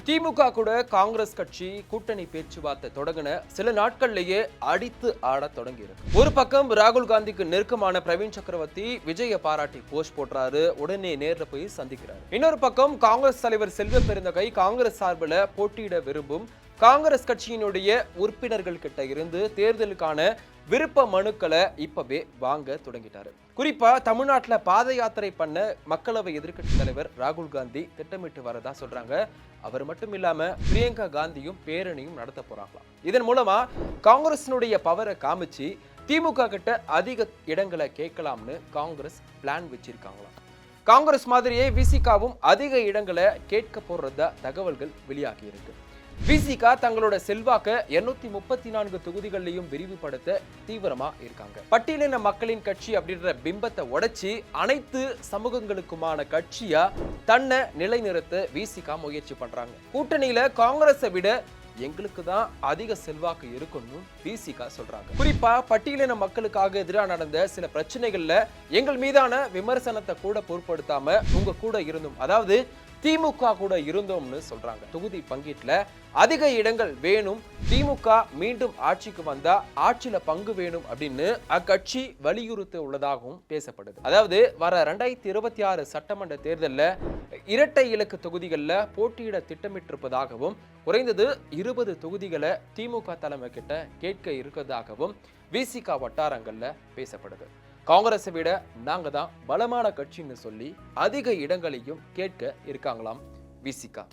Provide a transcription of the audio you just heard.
திமுக கூட காங்கிரஸ் கட்சி கூட்டணி பேச்சுவார்த்தை தொடங்கின சில நாட்கள்லயே அடித்து ஆட தொடங்கி இருக்கு. ஒரு பக்கம் ராகுல் காந்திக்கு நெருக்கமான பிரவீன் சக்கரவர்த்தி விஜய பாராட்டி போஸ்ட் போடுறாரு, உடனே நேர்ல போய் சந்திக்கிறாரு. இன்னொரு பக்கம் காங்கிரஸ் தலைவர் செல்வ பெருந்தகை காங்கிரஸ் சார்பில் போட்டியிட விரும்பும் காங்கிரஸ் கட்சியினுடைய உறுப்பினர்கள் கிட்ட இருந்து தேர்தலுக்கான விருப்ப மனுக்களை இப்பவே வாங்க தொடங்கிட்டாரு. குறிப்பா தமிழ்நாட்டுல பாத யாத்திரை பண்ண மக்களவை எதிர்க்கட்சி தலைவர் ராகுல் காந்தி திட்டமிட்டு வரதா சொல்றாங்க. அவர் மட்டும் இல்லாம பிரியங்கா காந்தியும் பேரணியும் நடத்த போறாங்களாம். இதன் மூலமா காங்கிரசினுடைய பவரை காமிச்சு திமுக கிட்ட அதிக இடங்களை கேட்கலாம்னு காங்கிரஸ் பிளான் வச்சிருக்காங்களாம். காங்கிரஸ் மாதிரியே விசிகாவும் அதிக இடங்களை கேட்க போறதா தகவல்கள் வெளியாகி இருக்கு. விசிகா தங்களோட செல்வாக்க 234 தொகுதிகளையும் விரிவுபடுத்த தீவிரமா இருக்காங்க. பட்டியலின மக்களின் கட்சி அப்படின்ற பிம்பத்தை உடைச்சி அனைத்து சமூகங்களுக்குமான கட்சியா தன்னை நிலைநிறுத்த விசிகா முயற்சி பண்றாங்க. கூட்டணியில காங்கிரஸை விட எங்களுக்கு தான் அதிக செல்வாக்கு இருக்குன்னு விசிகா சொல்றாங்க. குறிப்பா பட்டியலின மக்களுக்காக எதிராக நடந்த சில பிரச்சனைகள்ல எங்கள் மீதான விமர்சனத்தை கூட பொருட்படுத்தாம உங்க கூட இருந்தோம், அதாவது திமுக கூட இருந்தோம்னு சொல்றாங்க. தொகுதி பங்கீட்டுல அதிக இடங்கள் வேணும், திமுக மீண்டும் ஆட்சிக்கு வந்தா ஆட்சியில பங்கு வேணும் அப்படின்னு அக்கட்சி வலியுறுத்த உள்ளதாகவும் பேசப்படுது. அதாவது வர 2026 சட்டமன்ற தேர்தலில் இரட்டை இலக்கு தொகுதிகளில் போட்டியிட திட்டமிட்டிருப்பதாகவும் குறைந்தது 20 தொகுதிகளை திமுக தலைமை கிட்ட கேட்க இருக்கிறதாகவும் விசிகா வட்டாரங்கள்ல பேசப்படுது. காங்கிரஸை விட நாங்க தான் பலமான கட்சின்னு சொல்லி அதிக இடங்களையும் கேட்க இருக்காங்களாம் விசிகா.